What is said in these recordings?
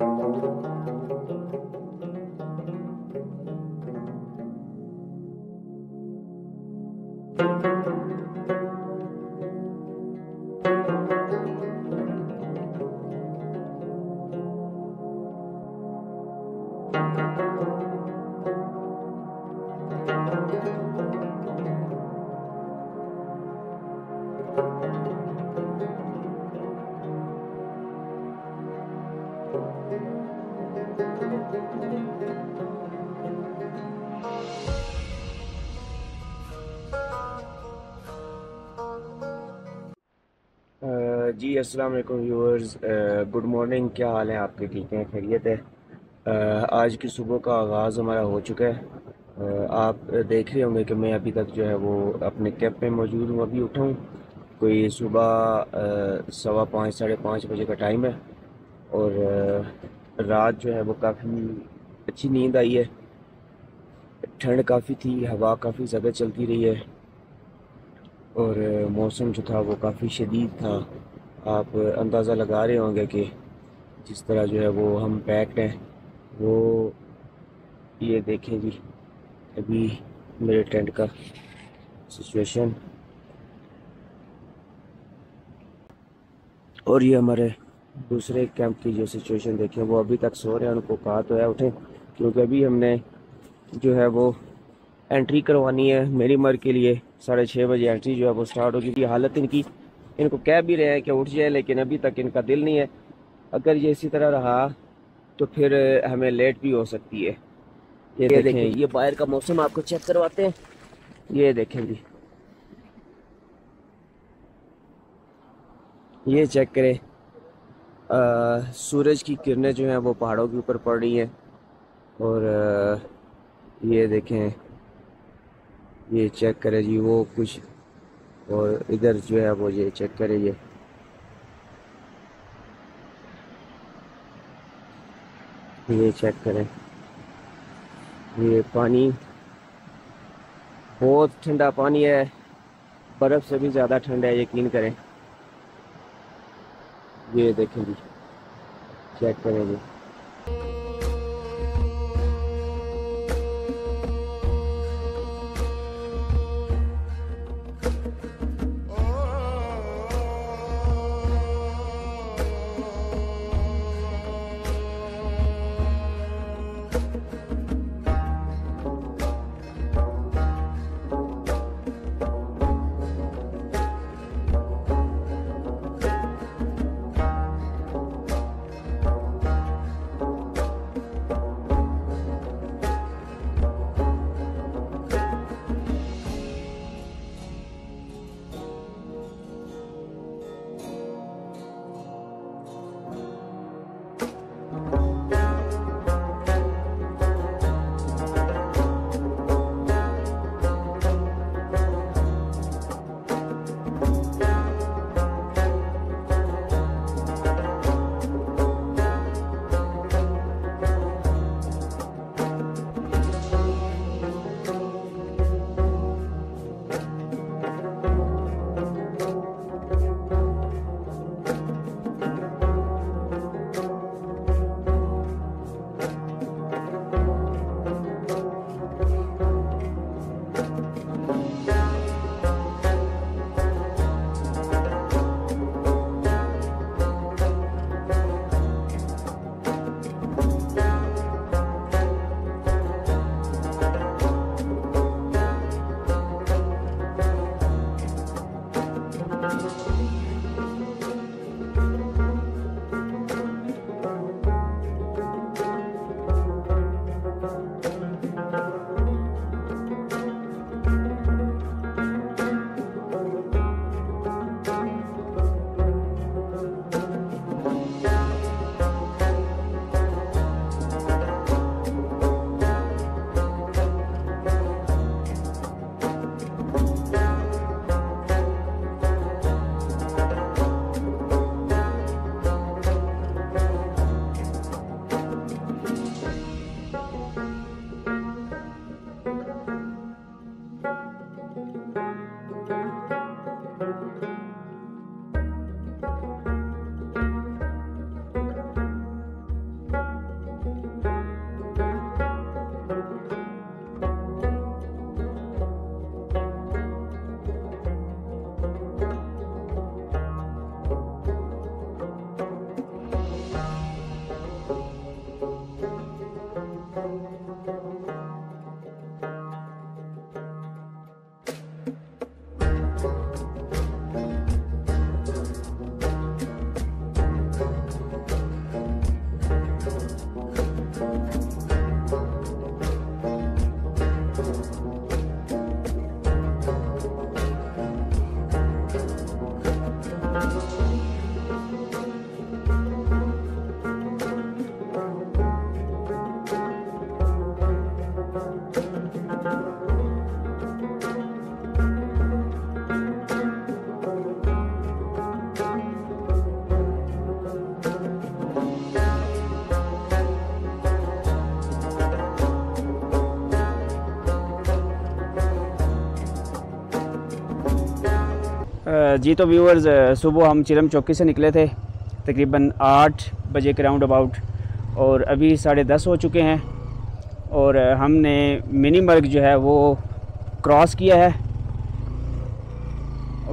जी अस्सलाम वालेकुम viewers. Good morning. क्या हाल है आपके? ठीक हैं? खैरियत है? आज की सुबह का आगाज़ हमारा हो चुका है। आप देख रहे होंगे कि मैं अभी तक जो है वो अपने कैंप में मौजूद हूँ। अभी उठा हूँ, कोई सुबह 5:15 5:30 बजे का टाइम है। और रात जो है वो काफ़ी अच्छी नींद आई है। ठंड काफ़ी थी, हवा काफ़ी ज़्यादा चलती रही है और मौसम जो था वो काफ़ी शदीद था। आप अंदाज़ा लगा रहे होंगे कि जिस तरह जो है वो हम पैक्ड हैं। वो ये देखें जी, अभी मेरे टेंट का सिचुएशन, और ये हमारे दूसरे कैंप की जो सिचुएशन देखें। वो अभी तक सो रहे हैं, उनको कहा तो है उठें, क्योंकि अभी हमने जो है वो एंट्री करवानी है मेरी मर के लिए। 6:30 बजे एंट्री जो है वो स्टार्ट होगी। ये हालत इनकी, इनको कह भी रहे हैं कि उठ जाए, लेकिन अभी तक इनका दिल नहीं है। अगर ये इसी तरह रहा तो फिर हमें लेट भी हो सकती है। ये देखें, ये बाहर का मौसम आपको चेक करवाते हैं। ये देखें जी, ये चेक करें। सूरज की किरणें जो हैं वो पहाड़ों के ऊपर पड़ रही हैं। और ये देखें, ये चेक करें जी वो कुछ। और इधर जो है वो ये चेक करें, ये चेक करें। ये पानी बहुत ठंडा पानी है, बर्फ़ से भी ज़्यादा ठंड है, यकीन करें। ये देखें जी, चेक करें जी। जी तो व्यूअर्स, सुबह हम चिलम चौकी से निकले थे तकरीबन 8 बजे के राउंड अबाउट, और अभी 10:30 हो चुके हैं और हमने मिनी मर्ग जो है वो क्रॉस किया है।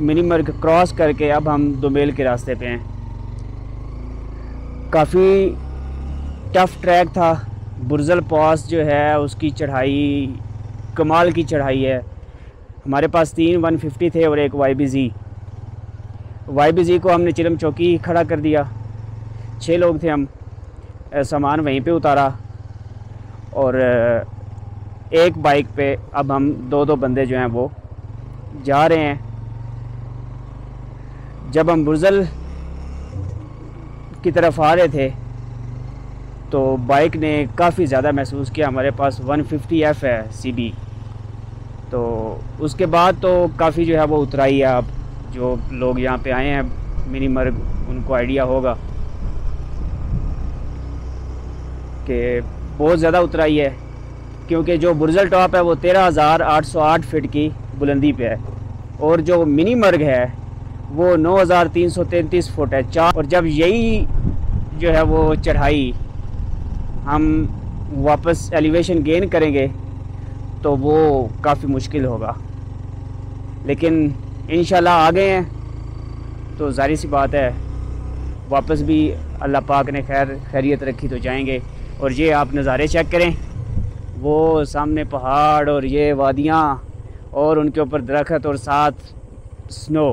मिनी मर्ग क्रॉस करके अब हम दोमेल के रास्ते पे हैं। काफ़ी टफ़ ट्रैक था। बुर्जल पास जो है उसकी चढ़ाई कमाल की चढ़ाई है। हमारे पास 3 150 थे और एक YBZ को हमने चिलम चौकी खड़ा कर दिया। 6 लोग थे हम, सामान वहीं पे उतारा और एक बाइक पे अब हम दो बंदे जो हैं वो जा रहे हैं। जब हम बुर्जल की तरफ आ रहे थे तो बाइक ने काफ़ी ज़्यादा महसूस किया। हमारे पास 150F है CB, तो उसके बाद तो काफ़ी जो है वो उतराई है। अब जो लोग यहाँ पे आए हैं मिनी मर्ग उनको आइडिया होगा कि बहुत ज़्यादा उतराई है, क्योंकि जो बुर्जल टॉप है वो 13,808 फीट की बुलंदी पे है और जो मिनी मर्ग है वो 9,333 फुट है। और जब यही जो है वो चढ़ाई हम वापस एलिवेशन गेन करेंगे तो वो काफ़ी मुश्किल होगा, लेकिन इंशाल्लाह आ गए हैं तो जाहिर सी बात है वापस भी अल्लाह पाक ने खैरियत रखी तो जाएंगे। और ये आप नज़ारे चेक करें, वो सामने पहाड़ और ये वादियाँ और उनके ऊपर दरख्त और साथ स्नो।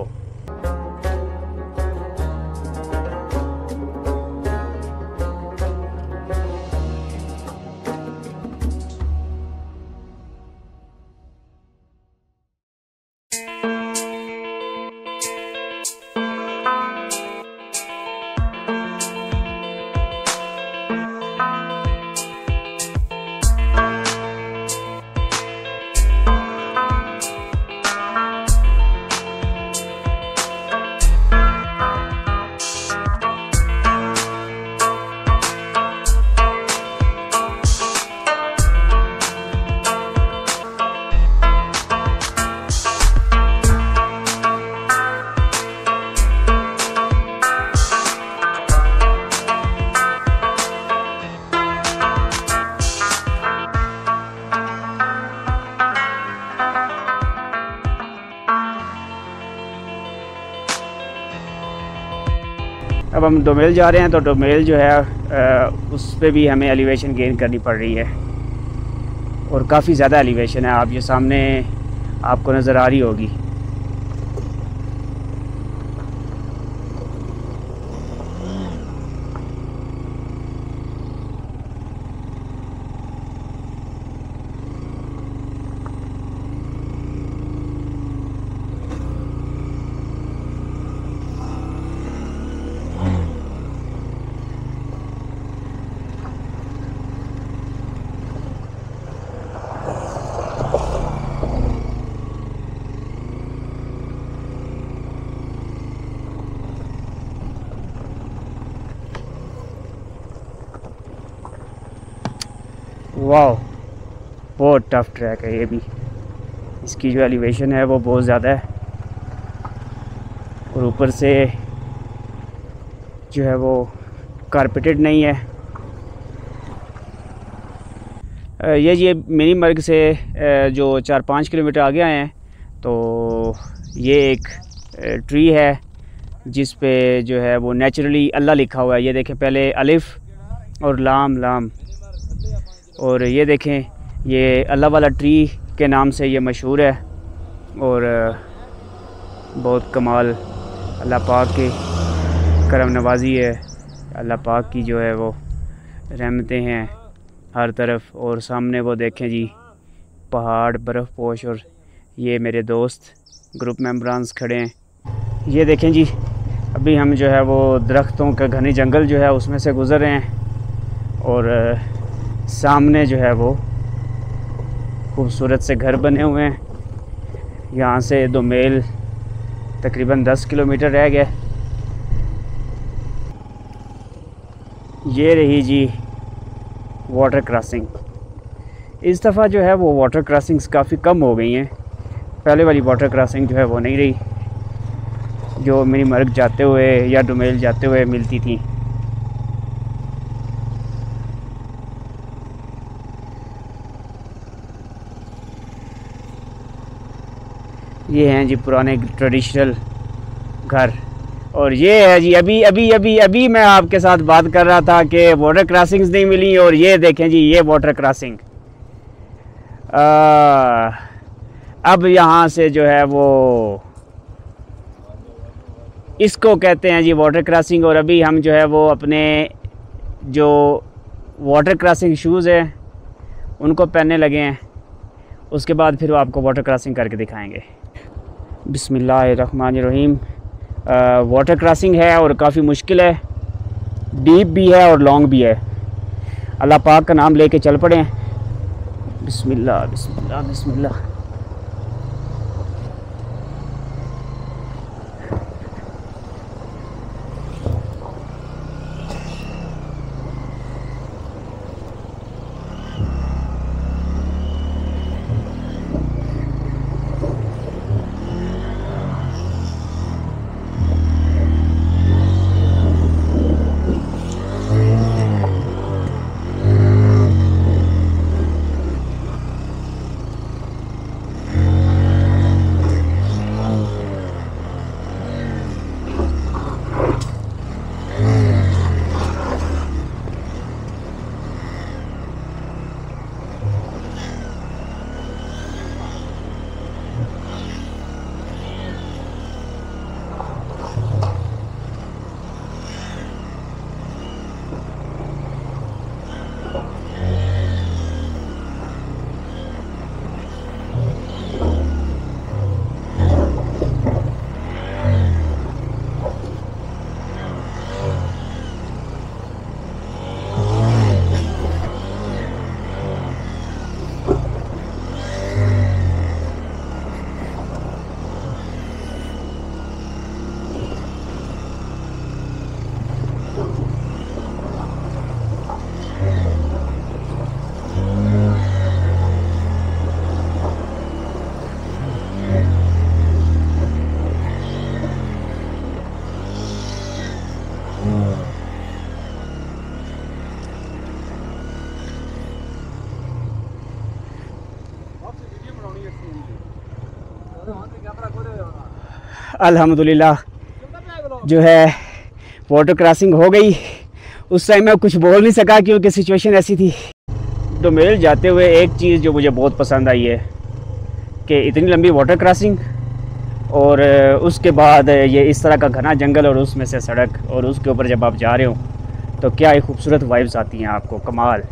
अब हम दोमेल जा रहे हैं तो दोमेल जो है उस पे भी हमें एलिवेशन गेन करनी पड़ रही है और काफ़ी ज़्यादा एलिवेशन है। आप ये सामने आपको नज़र आ रही होगी। वाह, बहुत टफ ट्रैक है ये भी। इसकी जो एलिवेशन है वो बहुत ज़्यादा है और ऊपर से जो है वो कारपेटेड नहीं है। ये मिनी मर्ग से जो 4-5 किलोमीटर आगे आए हैं तो ये एक ट्री है जिस पे जो है वो नेचुरली अल्लाह लिखा हुआ है। ये देखें, पहले अलिफ और लाम, और ये देखें ये अल्लाह वाला ट्री के नाम से ये मशहूर है। और बहुत कमाल अल्लाह पाक की करम नवाजी है। अल्लाह पाक की जो है वो रहमतें हैं हर तरफ। और सामने वो देखें जी पहाड़ बर्फ़ पोश, और ये मेरे दोस्त ग्रुप मेंबरान्स खड़े हैं। ये देखें जी, अभी हम जो है वो दरख्तों का घने जंगल जो है उसमें से गुज़र रहे हैं और सामने जो है वो खूबसूरत से घर बने हुए हैं। यहाँ से दोमेल तकरीबन 10 किलोमीटर रह गया। ये रही जी वाटर क्रॉसिंग। इस दफ़ा जो है वो वाटर क्रॉसिंग्स काफ़ी कम हो गई हैं। पहले वाली वाटर क्रॉसिंग जो है वो नहीं रही। जो मिनी मर्ग जाते हुए या डोमेल जाते हुए मिलती थी। ये हैं जी पुराने ट्रेडिशनल घर। और ये है जी अभी मैं आपके साथ बात कर रहा था कि वाटर क्रॉसिंग्स नहीं मिली, और ये देखें जी ये वाटर क्रॉसिंग। अब यहाँ से जो है वो इसको कहते हैं जी वाटर क्रॉसिंग। और अभी हम जो है वो अपने जो वाटर क्रॉसिंग शूज़ हैं उनको पहनने लगे हैं, उसके बाद फिर वो आपको वाटर क्रॉसिंग करके दिखाएंगे। बिस्मिल्लाहिर्रहमानिर्रहीम। वाटर क्रॉसिंग है और काफ़ी मुश्किल है, डीप भी है और लॉन्ग भी है। अल्लाह पाक का नाम लेके चल पड़े। बिस्मिल्लाह बिस्मिल्लाह बिस्मिल्लाह। अल्हम्दुलिल्लाह जो है वाटर क्रॉसिंग हो गई। उस टाइम मैं कुछ बोल नहीं सका क्योंकि सिचुएशन ऐसी थी। डोमेल जाते हुए एक चीज़ जो मुझे बहुत पसंद आई है कि इतनी लंबी वाटर क्रॉसिंग और उसके बाद ये इस तरह का घना जंगल और उसमें से सड़क, और उसके ऊपर जब आप जा रहे हो तो क्या ही खूबसूरत वाइब्स आती हैं आपको, कमाल।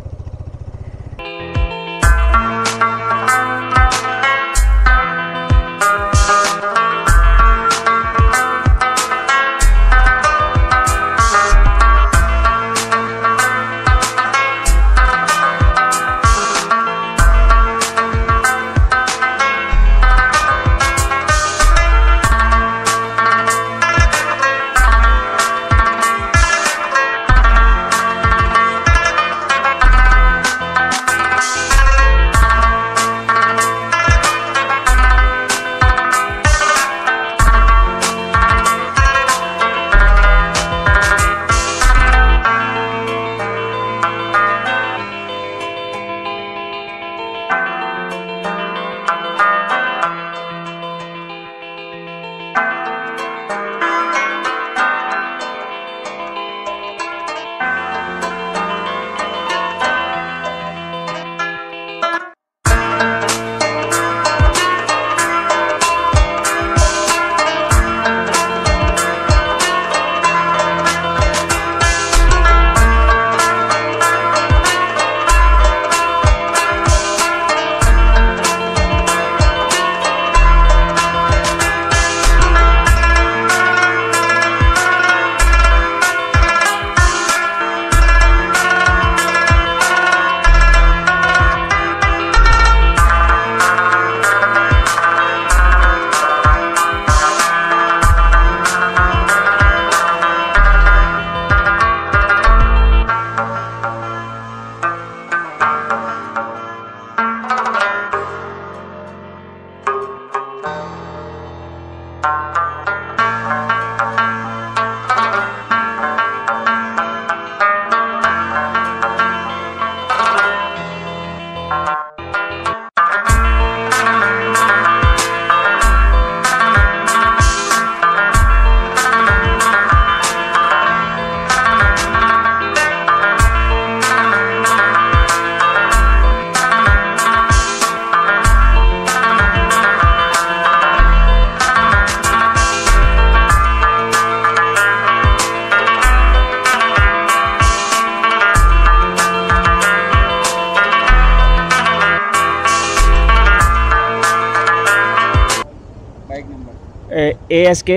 ASK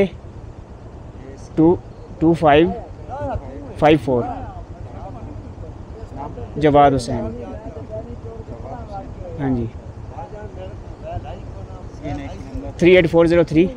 2554 जवाद हुसैन। हाँ जी 38403।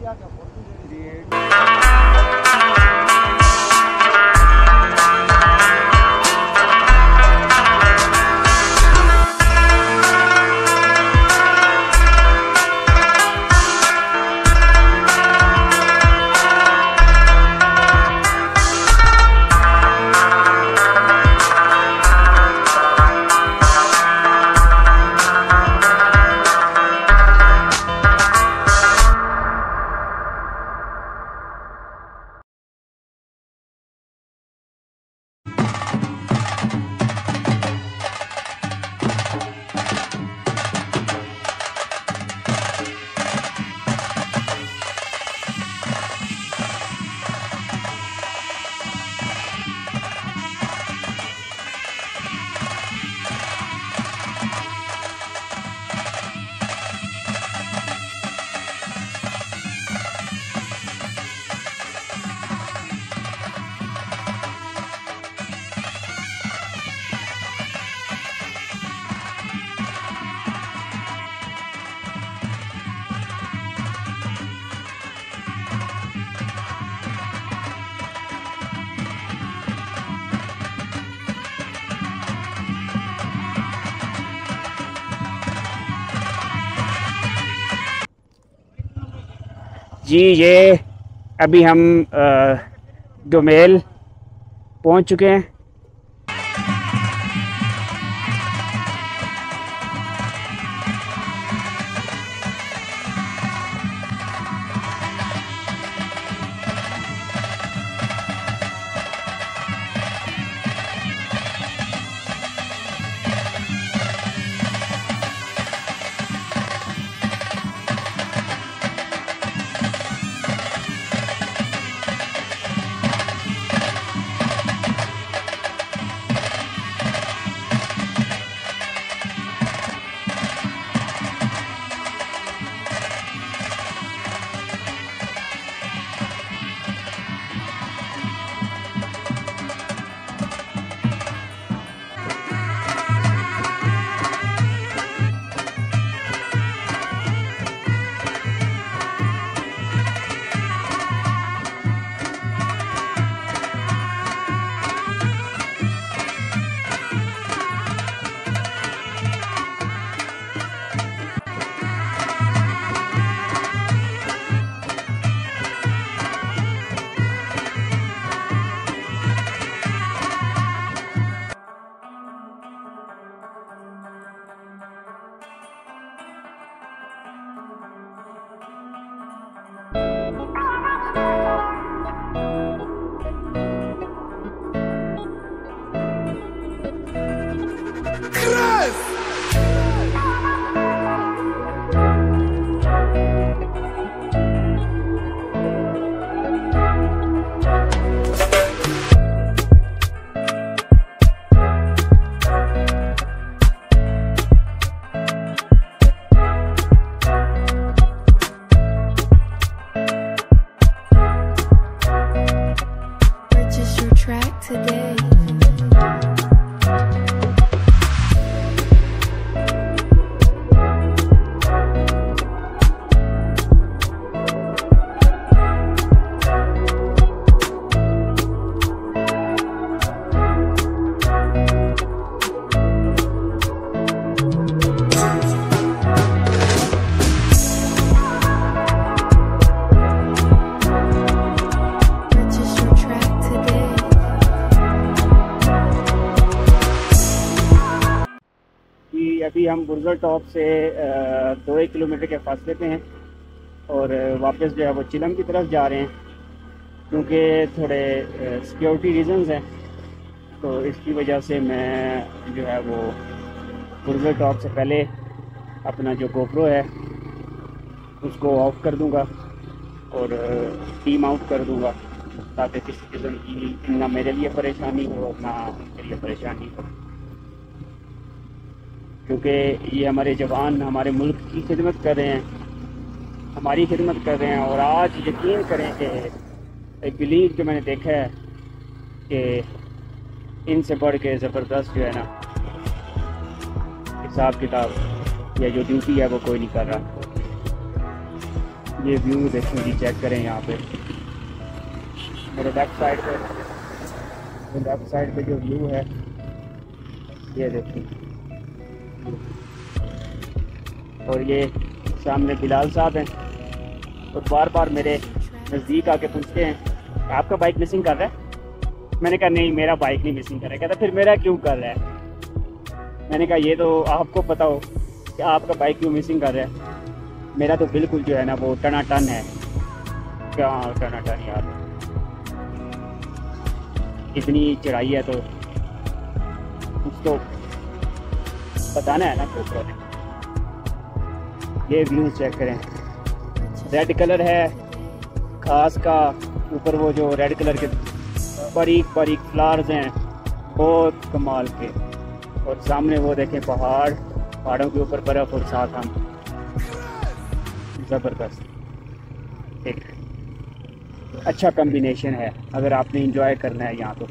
जी ये अभी हम डोमेल पहुंच चुके हैं। अभी हम बुर्गर टॉप से 2 किलोमीटर के फासले पे हैं और वापस जो है वो चिलम की तरफ जा रहे हैं, क्योंकि थोड़े सिक्योरिटी रीज़न्स हैं। तो इसकी वजह से मैं जो है वो बुर्गर टॉप से पहले अपना जो गोप्रो है उसको ऑफ कर दूंगा और टीम आउट कर दूंगा, ताकि किसी किस्म की ना मेरे लिए परेशानी हो ना उनके लिए परेशानी हो, क्योंकि ये हमारे जवान हमारे मुल्क की खिदमत कर रहे हैं। हमारी खिदमत कर रहे हैं। और आज यकीन करें कि आई बिलीव कि मैंने देखा है कि इनसे बढ़ के ज़बरदस्त जो है ना हिसाब किताब या जो ड्यूटी है वो कोई नहीं कर रहा। ये व्यू देखें जी, चेक करें यहाँ पे मेरे लेफ़्ट साइड पे जो व्यू है ये देखें। और ये सामने बिलाल साहब हैं और बार बार मेरे नज़दीक आके पूछते हैं आपका बाइक मिसिंग कर रहा है। मैंने कहा नहीं, मेरा बाइक नहीं मिसिंग कर रहा है। कहता फिर मेरा क्यों कर रहा है। मैंने कहा ये तो आपको पता हो कि आपका बाइक क्यों मिसिंग कर रहा है। मेरा तो बिल्कुल जो है ना वो टनाटन है। क्या टनाटन यार, इतनी चढ़ाई है तो कुछ तो बताना है ना दूसरों ने। ये व्यू चेक करें, रेड कलर है घास का, ऊपर वो जो रेड कलर के बारीक बारीक फ्लावर्स हैं बहुत कमाल के। और सामने वो देखें पहाड़, पहाड़ों के ऊपर बर्फ़ और साथ हम। ज़बरदस्त, एक अच्छा कॉम्बिनेशन है अगर आपने एंजॉय करना है यहाँ तो।